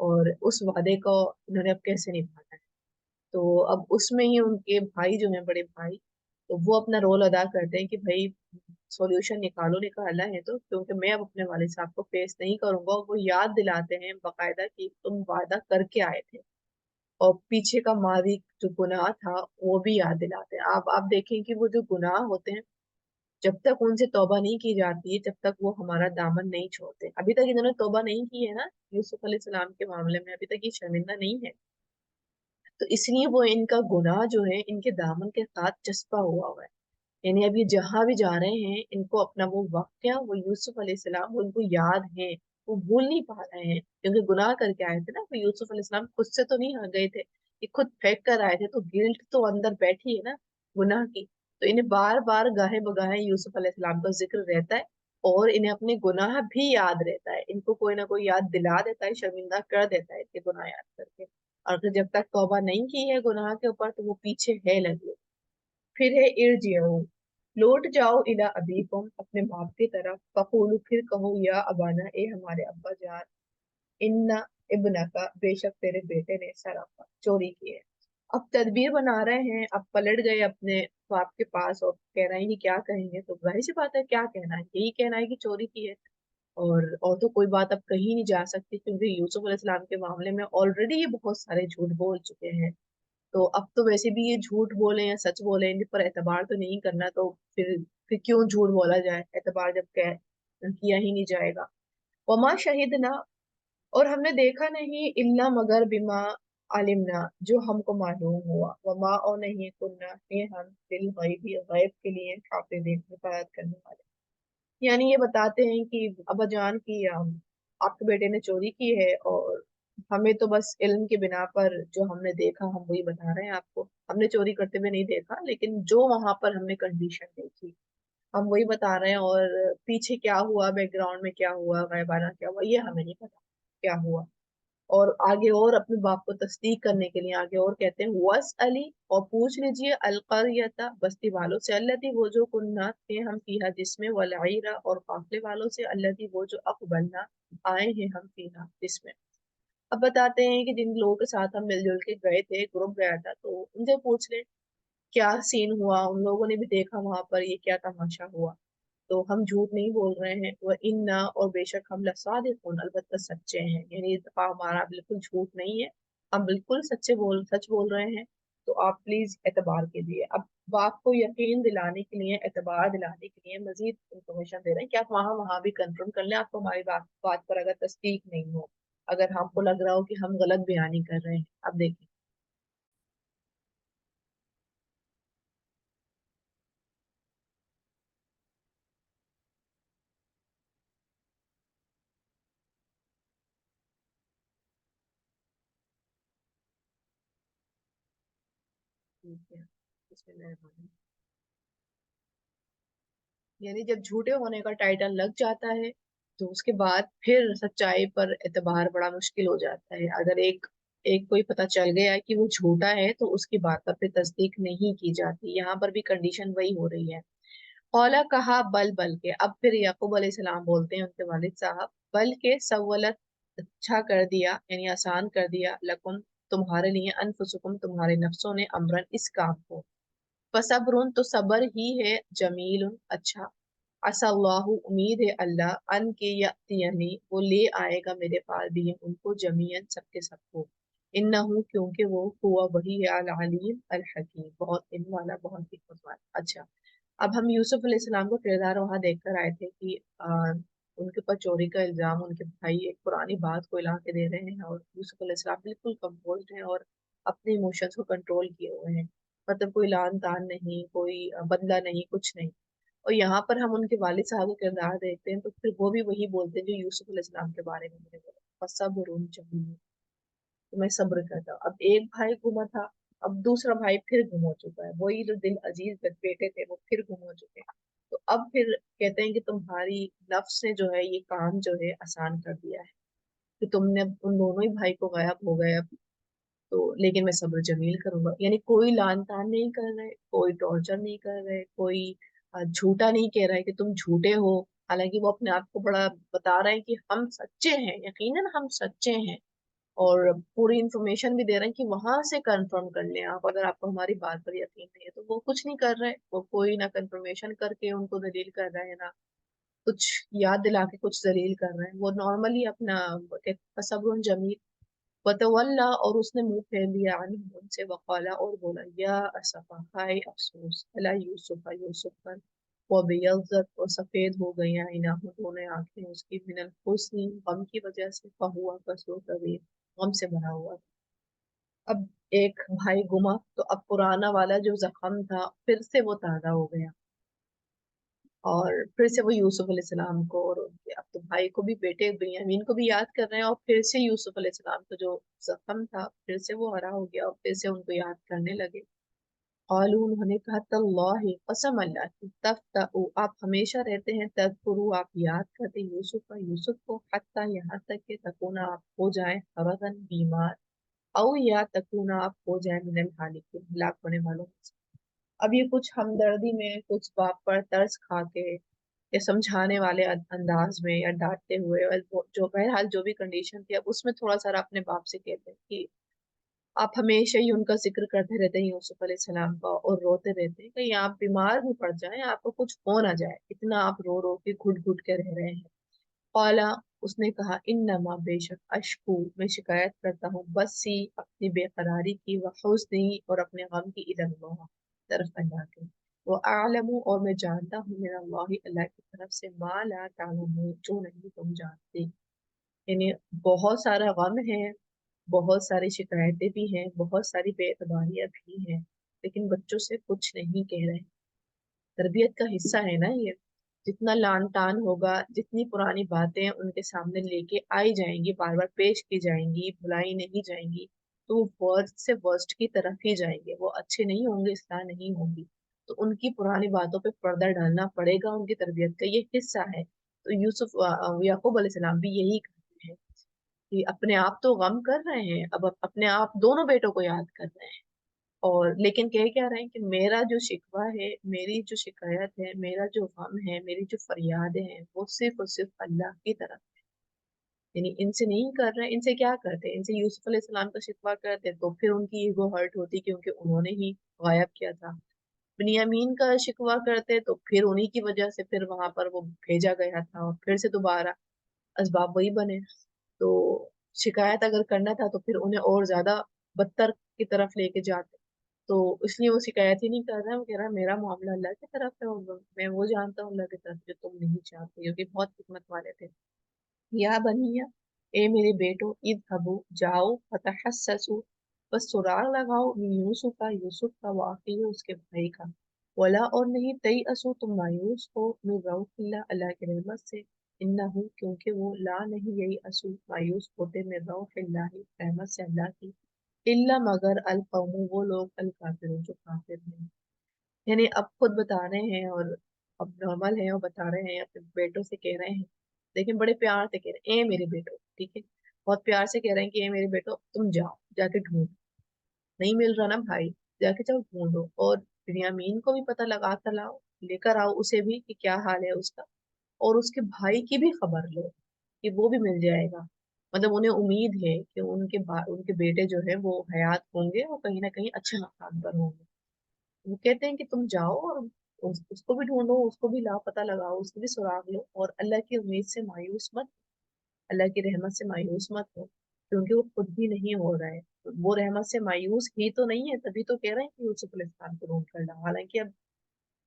और उस वादे को इन्होंने अब कैसे निभाना है। तो अब उसमें ही उनके भाई जो है, बड़े भाई, तो वो अपना रोल अदा करते हैं कि भाई सॉल्यूशन निकालो, निकालना है तो, क्योंकि मैं अब अपने वालिद साहब को फेस नहीं करूंगा। और वो याद दिलाते हैं बाकायदा कि तुम वादा करके आए थे, और पीछे का मादी जो गुनाह था वो भी याद दिलाते हैं। आप देखें कि वो जो गुनाह होते हैं, जब तक उनसे तौबा नहीं की जाती है, जब तक वो हमारा दामन नहीं छोड़ते। अभी तक इन्होंने तौबा नहीं की है ना यूसुफ अलैहिस्सलाम के मामले में, अभी तक ये शर्मिंदा नहीं है। तो इसलिए वो इनका गुनाह जो है इनके दामन के साथ चस्पा हुआ है। यानी अब ये जहां भी जा रहे हैं, इनको अपना वो वाक्या, वो यूसुफ अलैहिस्सलाम, वो इनको याद है। वो भूल नहीं पा रहे हैं क्योंकि गुनाह करके आए थे ना। वो यूसुफ अलैहिस्सलाम खुद से तो नहीं आ गए थे, ये खुद फेंक कर आए थे, तो गिल्ट तो अंदर बैठी है ना गुनाह की। तो इन्हें बार बार गाहे बगाहे यूसुफ अलैहिस्सलाम का जिक्र रहता है, और इन्हें अपने गुनाह भी याद रहता है। इनको कोई ना कोई याद दिला देता है, शर्मिंदा कर देता है इनके गुनाह याद करके। और अगर जब तक तौबा नहीं की है गुनाह के ऊपर, तो वो पीछे है लगे। फिर है इरजिऊ, लौट जाओ इला अबीकुम, अपने बाप की तरफ। फकूलू, फिर कहो, या अबाना, ए हमारे अब्बा जान, इन्ना इब्नका, बेशक तेरे बेटे ने सराफा, चोरी की है। अब तदबीर बना रहे हैं, अब पलट गए अपने बाप के पास और कह रहे हैं कि क्या कहेंगे। तो जाहिर सी बात है, क्या कहना है, यही कहना है कि चोरी की है। और तो कोई बात अब कहीं नहीं जा सकती, क्योंकि यूसुफ अलैहिस्सलाम के मामले में ऑलरेडी ये बहुत सारे झूठ बोल चुके हैं। तो अब तो वैसे भी ये झूठ बोले या सच बोले, इन पर एतबार तो नहीं करना। तो फिर क्यों झूठ बोला जाए, एतबार जब कह किया ही नहीं जाएगा। वमा शहिदना, और हमने देखा नहीं, इल्ला मगर बिमा आलिमना, जो हमको मालूम हुआ। वमा, और नहीं कुन्ना ये हम दिल गैबी, गैब के लिए हाफिज़ीन, हिफाजत करने वाले। यानी ये बताते हैं कि अब्बा जान की आपके बेटे ने चोरी की है, और हमें तो बस इल्म के बिना पर जो हमने देखा हम वही बता रहे हैं आपको। हमने चोरी करते हुए नहीं देखा, लेकिन जो वहां पर हमने कंडीशन देखी हम वही बता रहे हैं। और पीछे क्या हुआ, बैकग्राउंड में क्या हुआ, गायबाना क्या हुआ, ये हमें नहीं पता क्या हुआ। और आगे और अपने बाप को तस्दीक करने के लिए आगे और कहते हैं, वस अली, और पूछ लीजिए, अलकरियता, बस्ती वालों से, अल्लती, वो जो कुन्ना थे हम फीहा जिसमें, वलईरा, और काफले वालों से, अल्लती, वो जो अकबलना आए हैं हम फीहा जिसमें। अब बताते हैं कि जिन लोगों के साथ हम मिलजुल के गए थे, ग्रुप गया था, तो उनसे पूछ ले क्या सीन हुआ, उन लोगों ने भी देखा वहां पर ये क्या तमाशा हुआ। तो हम झूठ नहीं बोल रहे हैं, वह इन्ना, और बेशक हम लसादिकून, अलबत्ता सच्चे हैं। यानी ये दफा हमारा बिल्कुल झूठ नहीं है, हम बिल्कुल सच बोल रहे हैं। तो आप प्लीज एतबार कीजिए। अब बाप को यकीन दिलाने के लिए, एतबार दिलाने के लिए मजीद इंफॉर्मेशन दे रहे हैं कि आप वहां वहां भी कंफर्म कर लें, आपको हमारी बात पर अगर तस्दीक नहीं हो, अगर हमको लग रहा हो कि हम गलत बयानी कर रहे हैं। अब देखिए। ठीक है, इसमें मेहरबानी। यानी जब झूठे होने का टाइटल लग जाता है, तो उसके बाद फिर सच्चाई पर एतबार बड़ा मुश्किल हो जाता है। अगर एक एक कोई पता चल गया है कि वो झूठा है, तो उसकी बात पर फिर तस्दीक नहीं की जाती। यहाँ पर भी कंडीशन वही हो रही है। औला, कहा, बल, बल के। अब फिर याकूब अलैहिस्सलाम बोलते हैं उनके वालिद साहब, बल के, सवलत, अच्छा कर दिया, यानी आसान कर दिया, लकुम, तुम्हारे लिए, अनफुसुकुम, तुम्हारे नफ्सों ने, अमरन, इस काम को। फसब्रुन, तो सबर ही है, जमील, अच्छा। असल्लाहु, उम्मीद है अल्लाह, अन के यानी वो ले आएगा मेरे पास भी उनको, जमीयन, सबके सबको। इन्नहु, क्योंकि वो हुआ वही है, अल अलीम, अल हकीम, बहुत इल्म वाला, बहुत हिकमत वाला। अच्छा, अब हम यूसुफ अलैहिस्सलाम का किरदार वहां देख कर आए थे कि उनके ऊपर चोरी का इल्जाम उनके भाई एक पुरानी बात को ला के दे रहे हैं, और यूसुफ अलैहिस्सलाम बिल्कुल कंपोज्ड हैं और अपने इमोशंस को कंट्रोल किए हुए हैं। मतलब कोई लान तान नहीं, कोई बदला नहीं, कुछ नहीं। और यहाँ पर हम उनके वालिद साहब का किरदार देखते हैं, तो फिर वो भी वही बोलते हैं जो यूसुफ अलैहिस्सलाम के बारे में मैंने बोला, फसब्रुन जमील, तो मैं सब्र करता हूँ। अब एक भाई गुमा था, अब दूसरा भाई फिर गुम हो चुका है। वही जो दिल अजीज बेटे थे वो फिर गुम हो चुके हैं। तो अब फिर कहते हैं कि तुम्हारी नफ्स ने जो है ये काम जो है आसान कर दिया है, कि तुमने अब उन दोनों ही भाई को गायब हो गए अब। तो लेकिन मैं सब्र जमील करूंगा, यानी कोई लान तान नहीं कर रहे, कोई टॉर्चर नहीं कर रहे, कोई झूठा नहीं कह रहा है कि तुम झूठे हो, हालांकि वो अपने आप को बड़ा बता रहे हैं कि हम सच्चे हैं, यकीनन हम सच्चे हैं। और पूरी इंफॉर्मेशन भी दे रहे हैं कि वहां से कंफर्म कर लें आप, अगर आपको हमारी बात पर यकीन नहीं है। तो वो कुछ नहीं कर रहे, वो कोई ना कंफर्मेशन करके उनको दलील कर रहे हैं, ना कुछ याद दिला के कुछ दलील कर रहे हैं। वो नॉर्मली अपना सब्र जमील वतवल्ला, और उसने मुंह फेर लिया अन्हुम उनसे, वकाला और बोला, या असफा हाय अफसोस, अला यूसुफ यूसुफ पर, वो बेयज़्ज़त और सफेद हो गई आईना दोनों आंखें उसकी, मिनल हुस्नी गम की वजह से, फहुआ कसूर कबीर गम से भरा हुआ। अब एक भाई गुमा तो अब पुराना वाला जो जख्म था फिर से वो ताजा हो गया, और फिर से वो यूसुफ अलैहिस्सलाम को और उनके अब तो भाई को भी, बेटे बिन्यामीन को भी याद कर रहे हैं, और फिर से यूसुफ अलैहिस्सलाम का जो जख्म था फिर से वो हरा हो गया, और फिर से उनको याद करने लगे। और उन्होंने कहा, तल्लाहि कसम अल्लाह की, तफ्तउ आप हमेशा रहते हैं, तज़कुरु आप याद करते यूसुफ का यूसुफ को, हत्ता यहाँ तक कि तकुना आप हो जाए हरदन बीमार, औ या तकुना आप हो जाए मिनल हालिकीन हलाक होने वालों में से। अब ये कुछ हमदर्दी में, कुछ बाप पर तरस खा के, या समझाने वाले अंदाज में, या डांटते हुए, और जो बहरहाल जो भी कंडीशन थी, अब उसमें थोड़ा सा अपने बाप से कहते हैं कि आप हमेशा ही उनका जिक्र करते रहते हैं यूसुफ अलैहिस्सलाम का, और रोते रहते हैं कहीं आप बीमार भी पड़ जाएं, आपको कुछ हो ना जाए, इतना आप रो रो के घुट घुट के रह रहे हैं। कौला उसने कहा, इन्नमा बेशक अशकू मैं शिकायत करता हूँ, बस सी अपनी बेकरारी की, व हुस्नी और अपने गम की, इल्लाह तरफ अल्लाह के, वो आलमू और मैं जानता हूँ मेरा अल्लाह अल्लाह की तरफ से, मा ला तालमून जो नहीं तुम जानते। यानी बहुत सारा गम है, बहुत सारी शिकायतें भी हैं, बहुत सारी बेएतबारियां भी हैं, लेकिन बच्चों से कुछ नहीं कह रहे। तरबियत का हिस्सा है ना ये। जितना लान तान होगा, जितनी पुरानी बातें उनके सामने लेके आई जाएंगी, बार बार पेश की जाएंगी, भुलाई नहीं जाएंगी, तो वो वर्स्ट से वर्स्ट की तरफ ही जाएंगे, वो अच्छे नहीं होंगे, इस्लाह नहीं होंगी। तो उनकी पुरानी बातों पे पर्दा डालना पड़ेगा, उनकी तरबियत का ये हिस्सा है। तो यूसुफ याकूब अलैहिस्सलाम भी यही करते हैं कि अपने आप तो गम कर रहे हैं, अब अपने आप दोनों बेटों को याद कर रहे हैं, और लेकिन कह क्या रहे हैं कि मेरा जो शिकवा है, मेरी जो शिकायत है, मेरा जो गम है, मेरी जो फरियादें हैं, वो सिर्फ और सिर्फ अल्लाह की तरफ। यानी इनसे नहीं कर रहे हैं, इनसे क्या करते हैं, इनसे यूसुफ अलैहिस्सलाम का शिकवा करते तो फिर उनकी ईगो हर्ट होती, क्योंकि उन्होंने ही गायब किया था। बिन्यामीन का शिकवा करते तो फिर उन्हीं की वजह से फिर वहां पर वो भेजा गया था, और फिर से दोबारा असबाब वही बने। तो शिकायत अगर करना था तो फिर उन्हें और ज्यादा बदतर की तरफ लेके जाते। तो इसलिए वो शिकायत ही नहीं कर रहा है, वो कह रहा है मेरा मामला अल्लाह की तरफ है, और मैं वो जानता हूँ अल्लाह की तरफ जो तुम नहीं चाहते, क्योंकि बहुत हिकमत वाले थे। या बनिया ए मेरे बेटो, ईद हबू जाओ, फतहस्ससु बस सुराग लगाओ, मिन यूसुफ का यूसुफ का, वाकई उसके भाई का, वला और नहीं तई असु तुम मायूस हो, मिन रऊफिल्ला अल्लाह की रहमत से, इन्नहु क्योंकि वो ला नहीं यही असु मायूस होते, मिन रऊफिल्ला रहमत से अल्लाह की, इल्ला मगर अल कौमु वो लोग, अल काफिरून जो काफिर हैं। यानी अब खुद बता रहे हैं, और अब नॉर्मल है, और बता रहे हैं, अपने बेटों से कह रहे हैं, लेकिन बड़े प्यार से कह रहे हैं, ए मेरे बेटो, ठीक है, बहुत प्यार से कह रहे हैं कि ए मेरे बेटो तुम जाओ, जाके ढूंढ, नहीं मिल रहा ना भाई, जाके जाओ ढूंढो, और बिन्यामीन को भी पता लगा कर लाओ, लेकर आओ उसे भी कि क्या हाल है उसका, और उसके भाई की भी खबर लो कि वो भी मिल जाएगा। मतलब उन्हें उम्मीद है कि उनके बेटे जो है वो हयात होंगे, और कहीं ना कहीं अच्छे मकाम पर होंगे। वो कहते हैं कि तुम जाओ और उसको भी ढूंढो, उसको भी लापता लगाओ, उसकी भी सुराग लो, और अल्लाह की उम्मीद से मायूस मत, अल्लाह की रहमत से मायूस मत हो, क्योंकि वो खुद भी नहीं हो रहा है। तो वो रहमत से मायूस ही तो नहीं है, तभी तो कह रहे हैं कि यूसुफ अलैहिस्सलाम को ढूंढ कर लाओ। हालांकि अब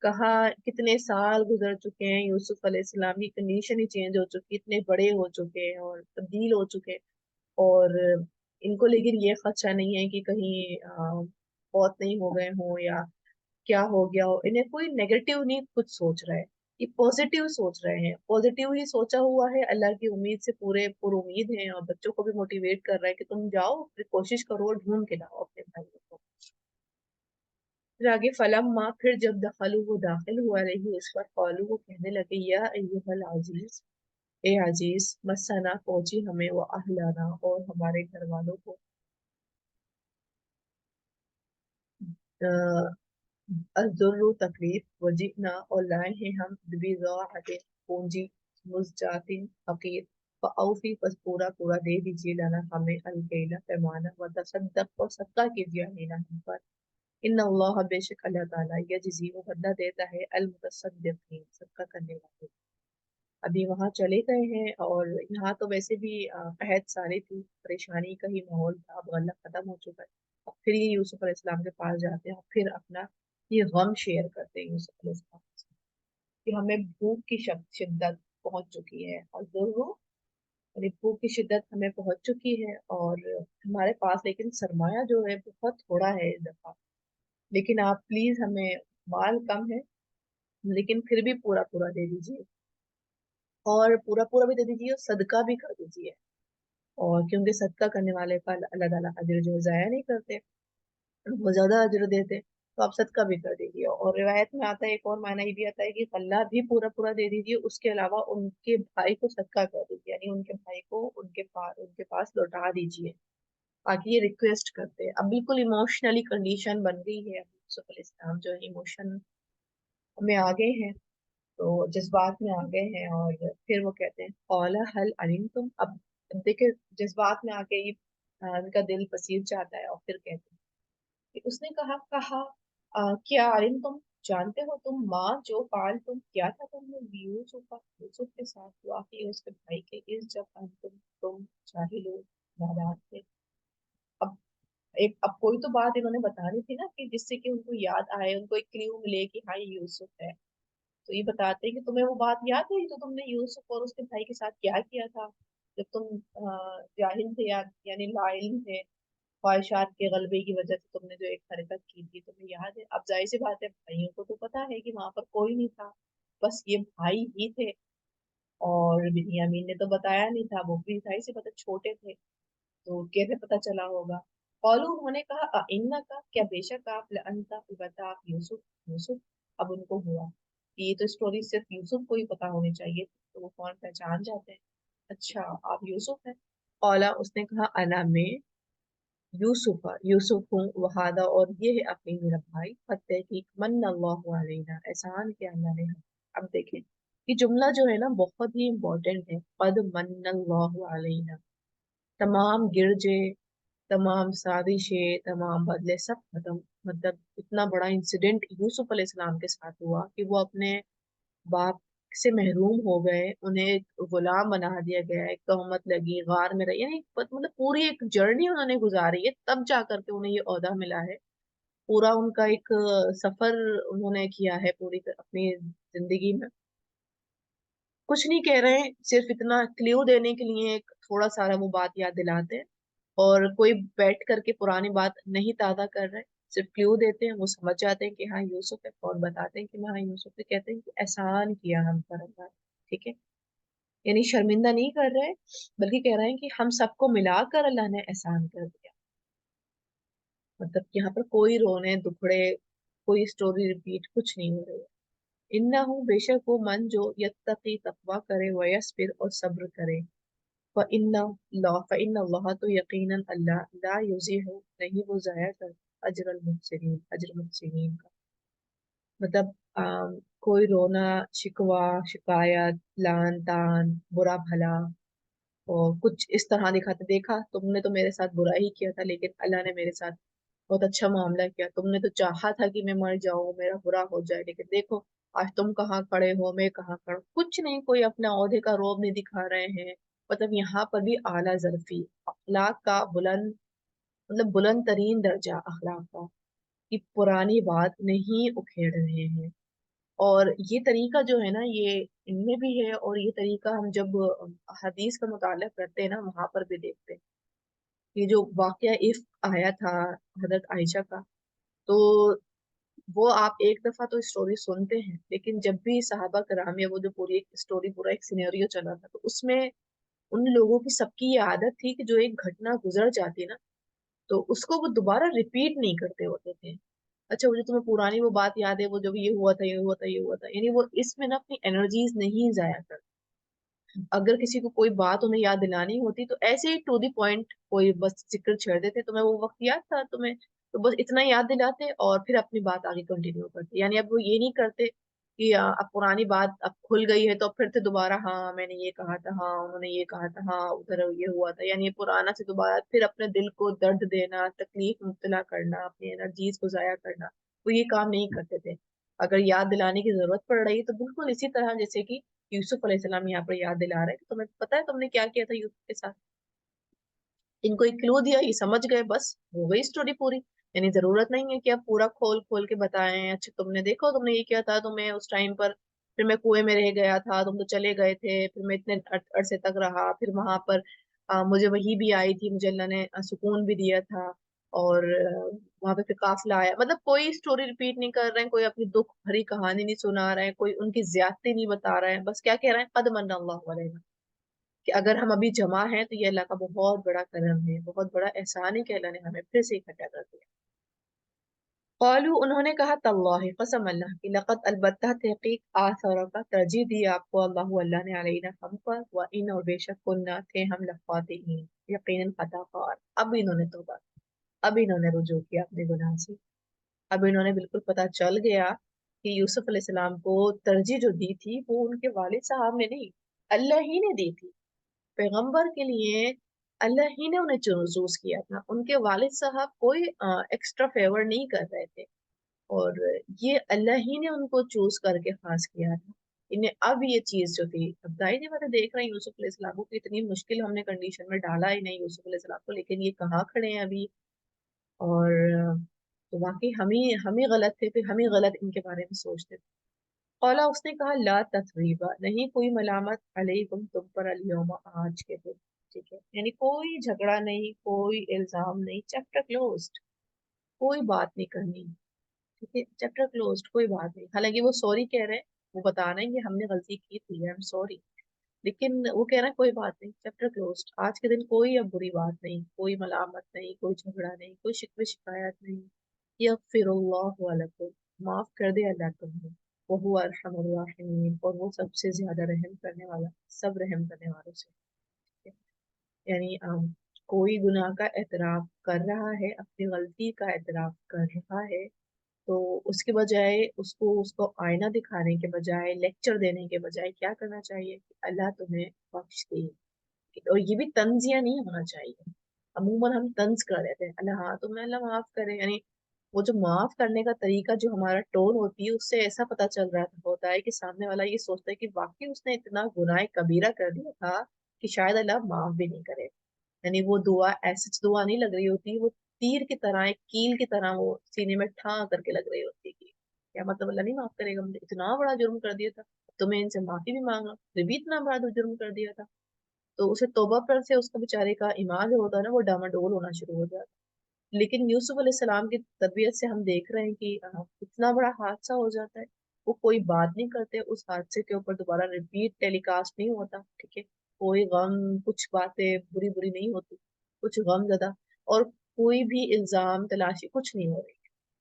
कहा कितने साल गुजर चुके हैं, यूसुफ अलैहिस्सलाम की कंडीशन ही चेंज हो चुकी, इतने बड़े हो चुके हैं और तब्दील हो चुके हैं, और इनको लेकिन ये खदशा नहीं है कि कहीं बहुत नहीं हो गए हों, या क्या हो गया हो। इन्हें कोई नेगेटिव नहीं कुछ सोच रहा है, ये पॉजिटिव सोच रहे हैं, पॉजिटिव ही सोचा हुआ है, अल्लाह की उम्मीद से पूरे पुर उम्मीद हैं, और बच्चों को भी मोटिवेट कर रहा है कि तुम जाओ, फिर कोशिश करो और ढूंढ के लाओ अपने भाइयों को। फिर आगे फलम माँ, फिर जब दखलू वो दाखिल हुआ रही उस पर, कौलू वो कहने लगे, या अय्युहल अजीज, ए अजीज, मस्सना पहुंची हमें, वो अहलाना और हमारे घर वालों को, अज़ुर्रु तकलीफ वजिना, और लाए हैं हम बिज़ाअतिन पूंजी मुज़जातिन फकीर, फ़अौफ़ी बस पूरा पूरा दे दीजिए लना हमें अलकैला पैमाना, व तसद्दक़ और सदका कीजिए अलैना हम पर। इन्ना अल्लाह बेशक अल्लाह ताला यजज़ी वो बदला देता है अल मुतसद्दिक़ीन सदका करने वाले। अभी वहां चले गए हैं और यहाँ तो वैसे भी कहत सारी थी, परेशानी का ही माहौल था, अब गला खत्म हो चुका है। अब फिर ये यूसुफ अलैहिस्सलाम के पास जाते हैं, फिर अपना ये गम शेयर करते हैं यूसुफ अलैहिस्सलाम से कि हमें भूख की शिद्दत पहुंच चुकी है, और जरूर यानी भूख की शिद्दत हमें पहुंच चुकी है, और हमारे पास लेकिन सरमाया जो है बहुत थोड़ा है इस दफा। लेकिन आप प्लीज हमें, माल कम है लेकिन फिर भी पूरा पूरा दे दीजिए, और पूरा पूरा भी दे दीजिए और सदका भी कर दीजिए। और क्योंकि सदका करने वाले का अल्लाह ताला अजर जो है जाया नहीं करते, वो ज्यादा अजर देते हैं, तो आप सदका भी कर दीजिए। और रिवायत में आता है, एक और माना ये भी आता है कि अल्लाह भी पूरा पूरा दे दीजिए, उसके अलावा उनके भाई को सदका कर दीजिए, यानी उनके भाई को उनके पास लौटा दीजिए। बाकी ये रिक्वेस्ट करते हैं, अब बिल्कुल इमोशनली कंडीशन बन गई है, अब यूसुफ अलैहिस्सलाम जो है इमोशन में आ गए हैं, तो जज्बात में आ गए हैं। और फिर वो कहते हैं कौला हल अलिम तुम, अब देखिए जज्बात में आके ये उनका दिल पसीज जाता है, और फिर कहते हैं कि उसने कहा कहा क्या अलिम तुम, जानते हो तुम माँ जो पाल तुम किया था तुमने यूसुफ के साथ, वाकई उसके भाई के इस जब तुम जाहिल हो, नादान थे। अब अब कोई तो बात इन्होंने बतानी थी ना, कि जिससे कि उनको याद आए, उनको एक क्ल्यू मिले कि हाँ ये यूसुफ है। तो ये बताते हैं कि तुम्हें वो बात याद है जो तुमने यूसुफ और उसके भाई के साथ क्या किया था, जब तुम जाहिल थे, यानी लाइल थे, ख्वाहिशात के गलबे की वजह से तुमने जो एक हरकत की थी, तुम्हें याद है। अब जाहिर सी बात है, भाइयों को तो पता है कि वहां पर कोई नहीं था, बस ये भाई ही थे, और बिन्यामीन ने तो बताया नहीं था, वो भी जाहिर सी बात है छोटे थे, तो कैसे पता चला होगा। कौलू उन्होंने कहा इन्ना का, क्या बेशक आप लअंता, अलबत्ता आप यूसुफ, यूसुफ। अब उनको हुआ कि ये तो स्टोरी सिर्फ यूसुफ को ही पता होनी चाहिए, तो वो कौन पहचान जाते हैं। अच्छा आप यूसुफ हैं। कौला उसने कहा अना में यूसुफ, यूसुफ हूँ, वहादा और ये है अखी मेरा भाई, फतेह की मन अल्लाहु अलैना, एहसान किया अल्लाह ने हम। अब देखें ये जुमला जो है ना बहुत ही इंपॉर्टेंट है, कद मन अल्लाहु अलैना, तमाम गिरजे, तमाम साजिशें, तमाम बदले सब खत्म। मतलब इतना बड़ा इंसिडेंट यूसुफ अलैहिस्सलाम के साथ हुआ कि वो अपने बाप से महरूम हो गए, उन्हें एक गुलाम बना दिया गया, एक तहमत लगी, गार में रही, यानी मतलब पूरी एक जर्नी उन्होंने गुजारी है, तब जा करके उन्हें ये ओहदा मिला है। पूरा उनका एक सफर उन्होंने किया है पूरी अपनी जिंदगी में। कुछ नहीं कह रहे हैं, सिर्फ इतना क्ल्यू देने के लिए एक थोड़ा सारा वो बात याद दिलाते हैं, और कोई बैठ करके पुरानी बात नहीं ताज़ा कर रहे, सिर्फ क्ल्यू देते हैं, वो समझ जाते हैं कि हाँ यूसुफ है, और बताते हैं कि हाँ यूसुफ है, कहते हैं कि एहसान किया हम पर अल्लाह ने। ठीक है, यानी शर्मिंदा नहीं कर रहे, बल्कि कह रहे हैं कि हम सबको मिलाकर अल्लाह ने एहसान कर दिया। मतलब यहाँ पर कोई रोने दुखड़े, कोई स्टोरी रिपीट कुछ नहीं हो रही है। इन्ना हूँ बेशक वो मन जो यत्तकी तकवा करे, वयस्बिर और सब्र करे, फ़इन्ना अल्लाह तो यकीनन अल्लाह ला युज़िहु नहीं वो जाया कर अजर मुहसिनीन का। मतलब कोई रोना, शिकवा, शिकायत, लान तान, बुरा भला, और कुछ इस तरह दिखाते, देखा तुमने तो मेरे साथ बुरा ही किया था, लेकिन अल्लाह ने मेरे साथ बहुत अच्छा मामला किया। तुमने तो चाहा था कि मैं मर जाऊं, मेरा बुरा हो जाए, लेकिन देखो आज तुम कहाँ खड़े हो, मैं कहाँ खड़ा हूं। कुछ नहीं, कोई अपना ओहदे का रोब नहीं दिखा रहे हैं। मतलब यहाँ पर भी आला जरफी, अखलाक का बुलंद, मतलब बुलंद तरीन दर्जा अखलाक का, कि पुरानी बात नहीं उखेड़ रहे हैं। और ये तरीका जो है ना, ये इनमें भी है, और ये तरीका हम जब हदीस का मुताला करते हैं ना, वहां पर भी देखते हैं। ये जो वाकया इफ आया था हजरत आयशा का, तो वो आप एक दफा तो स्टोरी सुनते हैं, लेकिन जब भी सहाबा कराम या वो जो पूरी एक स्टोरी, पूरा एक सिनेरियो चला था, तो उसमें उन लोगों की सबकी ये आदत थी कि जो एक घटना गुजर जाती ना, तो उसको वो दोबारा रिपीट नहीं करते होते थे। अच्छा वो जो तुम्हें पुरानी वो बात याद है, वो जब ये हुआ था, ये हुआ था, ये हुआ था, यानी वो इसमें ना अपनी एनर्जीज नहीं जाया कर। अगर किसी को कोई बात उन्हें याद दिलानी होती, तो ऐसे ही टू द पॉइंट कोई बस जिक्र छेड़ देते, तुम्हें वो वक्त याद था तुम्हें, तो बस इतना याद दिलाते और फिर अपनी बात आगे कंटिन्यू करते। यानी अब वो ये नहीं करते कि अब पुरानी बात अब खुल गई है तो फिर से दोबारा हाँ मैंने ये कहा था, हाँ उन्होंने ये कहा था, हाँ उधर ये हुआ था, यानी ये पुराना से दोबारा फिर अपने दिल को दर्द देना, तकलीफ मुब्तला करना, अपनी एनर्जीज को जाया करना, वो ये काम नहीं करते थे। अगर याद दिलाने की जरूरत पड़ रही है तो बिल्कुल इसी तरह जैसे कि यूसुफ अलैहिस्सलाम यहाँ पर याद दिला रहे हैं कि तुम्हें पता है तुमने क्या किया था यूसुफ के साथ। इनको एक क्लू दिया, ये समझ गए, बस हो गई स्टोरी पूरी। यानी जरूरत नहीं है कि आप पूरा खोल खोल के बताएं, अच्छा तुमने देखो तुमने ये किया था, तुम्हें उस टाइम पर फिर मैं कुएं में रह गया था, तुम तो चले गए थे, फिर मैं इतने अरसे तक रहा, फिर वहां पर मुझे वही भी आई थी, मुझे अल्लाह ने सुकून भी दिया था, और वहां पे फिर काफिला आया। मतलब कोई स्टोरी रिपीट नहीं कर रहे हैं, कोई अपनी दुख भरी कहानी नहीं सुना रहे हैं, कोई उनकी ज्यादती नहीं बता रहे हैं, बस क्या कह रहे हैं, कद मन अल्लाह अलैना, कि अगर हम अभी जमा हैं तो ये अल्लाह का बहुत बड़ा करम है, बहुत बड़ा एहसान है कि अल्लाह ने हमें फिर से इकट्ठा कर दिया। qalu, उन्होंने कहा, तल्लाहि, कसम अल्लाह की, लक़द अलबत्ता तहकीक आसरा का तरजीह दी आपको, अल्लाह अल्लाह ने, अलैना हम पर, व इन और बेशक कुन्ना थे हम लखातिन, यकीनन खताकार। अब इन्होंने तौबा, अब इन्होंने रुजू किया अपने गुनाह से। अब इन्होंने बिल्कुल पता चल गया कि यूसुफ अलैहिस्सलाम को तरजीह जो दी थी वो उनके वालिद साहब ने नहीं, अल्लाह ही ने दी थी। पैगंबर के लिए अल्लाह ही ने उन्हें चूज किया था, उनके वालिद साहब कोई एक्स्ट्रा फेवर नहीं कर रहे थे, और ये अल्लाह ही ने उनको चूज करके खास किया था इन्हें। अब ये चीज जो थी, अब जाहिर सी बात है, देख रहे हैं यूसुफ अलैहिस्सलाम को कि इतनी मुश्किल हमने कंडीशन में डाला ही नहीं यूसुफ अलैहिस्सलाम को, लेकिन ये कहाँ खड़े हैं अभी, और तो वाकई हम ही गलत थे, फिर हम ही गलत इनके बारे में सोचते थे। कौला, उसने कहा, ला तथरीबा, नहीं कोई मलामत अलैकुम, तुम पर, अल-यौमा, आज के दिन, ठीक है, यानी कोई झगड़ा नहीं, कोई इल्जाम नहीं, चैप्टर क्लोज्ड, कोई बात नहीं करनी, ठीक है, चैप्टर क्लोज्ड, कोई बात नहीं। हालांकि वो सॉरी कह रहे हैं, वो बता रहे हैं कि हमने गलती की थी, आई एम सॉरी, लेकिन वो कह रहा है कोई बात नहीं, चैप्टर क्लोज्ड, आज के दिन कोई अब बुरी बात नहीं, कोई मलामत नहीं, कोई झगड़ा नहीं, कोई शिकवे शिकायत नहीं। यगफिरुल्लाहु लकुम, माफ कर दे अल्लाह तुम्हें, वो हुवा अरहमुर राहिमीन, और वो सबसे ज्यादा रहम करने वाला, सब रहम करने वालों से, ठीक है? यानी कोई गुनाह का एतराफ कर रहा है, अपनी गलती का एतराफ कर रहा है, तो उसके बजाय उसको उसको आईना दिखाने के बजाय, लेक्चर देने के बजाय क्या करना चाहिए कि अल्लाह तुम्हें बख्श दे। और ये भी तंजिया नहीं होना चाहिए, अमूमन हम तंज कर देते हैं, अल्लाह हाँ तुम्हें अल्लाह माफ करे, यानी वो जो माफ करने का तरीका, जो हमारा टोन होती है, उससे ऐसा पता चल रहा होता है कि सामने वाला ये सोचता है कि वाकई उसने इतना गुनाह कबीरा कर दिया था कि शायद अल्लाह माफ भी नहीं करे। यानी वो दुआ ऐसी दुआ नहीं लग रही होती, वो तीर की तरह, एक कील की तरह वो सीने में ठा करके लग रही होती है कि क्या मतलब अल्लाह नहीं माफ करेगा, मुझे इतना बड़ा जुर्म कर दिया था, तो मैं इनसे माफी भी मांगा, फिर भी इतना बड़ा जुर्म कर दिया था। तो उसे तौबा पर से उसका बेचारे का ईमान जो होता है ना, वो डामाडोल होना शुरू हो जाता है। लेकिन यूसुफ अलैहिस्सलाम की तरबियत से हम देख रहे हैं कि इतना बड़ा हादसा हो जाता है, वो कोई बात नहीं करते, उस हादसे के ऊपर दोबारा रिपीट टेलीकास्ट नहीं होता, ठीक है, कोई गम, कुछ बातें बुरी बुरी नहीं होती, कुछ गम ज्यादा, और कोई भी इल्जाम तलाशी कुछ नहीं हो रही।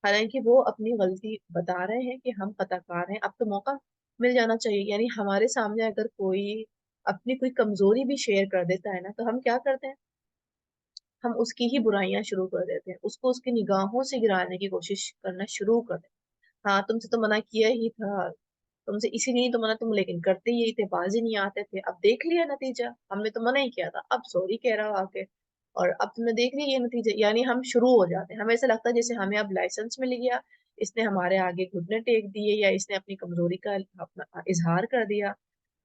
हालांकि वो अपनी गलती बता रहे हैं कि हम खताकार हैं, अब तो मौका मिल जाना चाहिए। यानी हमारे सामने अगर कोई अपनी कोई कमजोरी भी शेयर कर देता है ना, तो हम क्या करते हैं, हम उसकी ही बुराइयां शुरू कर देते हैं, उसको उसकी निगाहों से गिराने की कोशिश करना शुरू कर देते हैं। हाँ तुमसे तो मना किया ही था, तुमसे इसीलिए तो मना, तुम लेकिन करते यही थे, बाजी नहीं आते थे, अब देख लिया नतीजा, हमने तो मना ही किया था, अब सॉरी कह रहा हो आके, और अब तुमने देख लिया ये नतीजा। यानी हम शुरू हो जाते हैं, हमें ऐसा लगता है जैसे हमें अब लाइसेंस मिल गया, इसने हमारे आगे घुटने टेक दिए, या इसने अपनी कमजोरी का अपना इजहार कर दिया,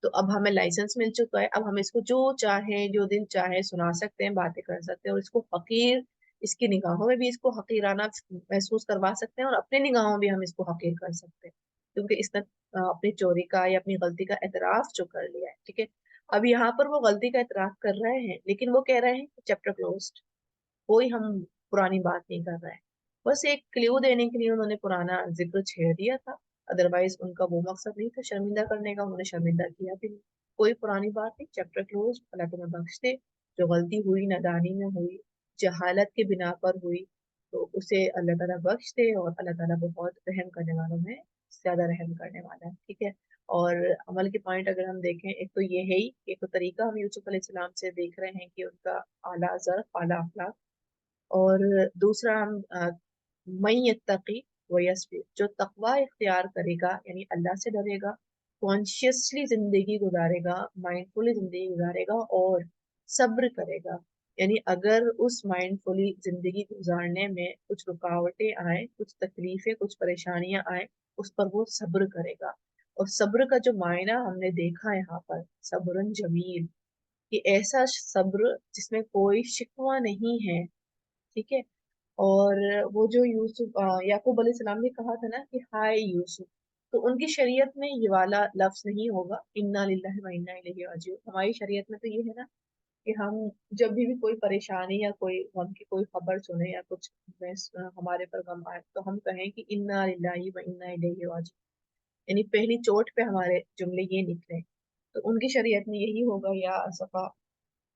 तो अब हमें लाइसेंस मिल चुका है, अब हम इसको जो चाहे, जो दिन चाहे सुना सकते हैं, बातें कर सकते हैं, और इसको हकीर, इसकी निगाहों में भी इसको हकीराना महसूस करवा सकते हैं, और अपनी निगाहों में भी हम इसको हकीर कर सकते हैं, क्योंकि इसने अपनी चोरी का या अपनी गलती का एतराफ जो कर लिया है, ठीक है। अब यहाँ पर वो गलती का एतराफ कर रहे हैं, लेकिन वो कह रहे हैं चैप्टर क्लोज्ड, कोई हम पुरानी बात नहीं कर रहे हैं। बस एक क्ल्यू देने के लिए उन्होंने पुराना जिक्र छेड़ दिया था, अदरवाइज उनका वो मकसद नहीं था शर्मिंदा करने का, उन्होंने शर्मिंदा किया भी नहीं। कोई पुरानी बात नहीं, चैप्टर क्लोज, अल्लाह तुम्हें बख्श दे, जो गलती हुई नादानी में हुई, जहालत के बिना पर हुई, तो उसे अल्लाह ताला बख्श दे, और अल्लाह ताला बहुत रहम करने वालों में ज्यादा रहम करने वाला है, ठीक है। और अमल के पॉइंट अगर हम देखें, एक तो ये है ही, एक तो तरीका हम यूसुफ अलैहिस्सलाम से देख रहे हैं कि उनका आला ज़र्फ, आला अखलाक, और दूसरा हम मैं यत्तकी व यस्बिर, जो तकवा इख्तियार करेगा यानी अल्लाह से डरेगा, कॉन्शियसली जिंदगी गुजारेगा, माइंडफुली जिंदगी गुजारेगा और सब्र करेगा। यानी अगर उस माइंडफुली जिंदगी गुजारने में कुछ रुकावटें आए, कुछ तकलीफें, कुछ परेशानियां आए, उस पर वो सब्र करेगा। और सब्र का जो मायना हमने देखा यहाँ पर, सब्रन जमील, कि ऐसा सब्र जिसमें कोई शिकवा नहीं है। ठीक है। और वो जो यूसुफ याकूब अलैहिस्सलाम ने कहा था ना कि हाय यूसुफ, तो उनकी शरीयत में ये वाला लफ्ज नहीं होगा, इन्ना लिल्लाहि व इन्ना इलैहि राजिऊन। हमारी शरीयत में तो ये है ना कि हम जब भी कोई परेशानी या कोई गम की कोई खबर सुने या कुछ हमारे पर गम आए, तो हम कहें कि इन्ना लिल्लाहि व इन्ना इलैहि राजिऊन, यानी पहली चोट पे हमारे जुमले ये निकले। तो उनकी शरीयत में यही होगा, या असफा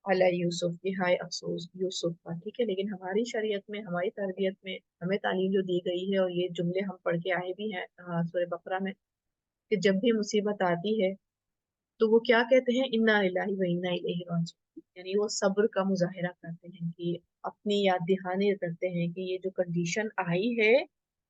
अला यूसुफ, की हाय अफसोस यूसुफ का। ठीक है। लेकिन हमारी शरीयत में, हमारी तरबियत में हमें तालीम जो दी गई है, और ये जुमले हम पढ़ के आए भी हैं सूरह बकरा में, कि जब भी मुसीबत आती है तो वो क्या कहते हैं, इन्ना लिल्लाहि व इन्ना इलैहि राजिऊन। यानी वो सब्र का मुजाहिरा करते हैं, कि अपनी याद दहानी करते हैं कि ये जो कंडीशन आई है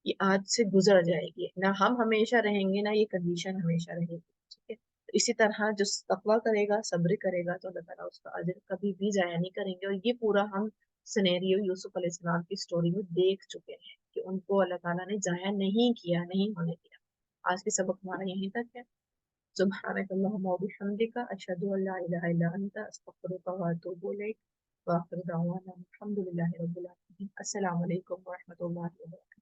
ये आज से गुजर जाएगी, ना हम हमेशा रहेंगे ना ये कंडीशन हमेशा रहेगी। ठीक है। तो इसी तरह जो तकवा करेगा, सब्र करेगा, तो अल्लाह ताला उसका अजर कभी भी जाया नहीं करेंगे। और ये पूरा हम सिनेरियो यूसुफ अलैहिस्सलाम की स्टोरी में देख चुके हैं कि उनको अल्लाह ताला ने जाया नहीं किया, नहीं होने दिया। आज के सबक हमारा यहीं तक है। सुब्हानक अल्लाहुम्मा व बिहम्दिका अशहदु अन ला इलाहा इल्ला अंता अस्तगफिरुका व अतूबु इलैक व आखिरु दअवाना अल्हम्दुलिल्लाहि रब्बिल आलमीन। अस्सलामु अलैकुम व रहमतुल्लाहि व बरकातुहू।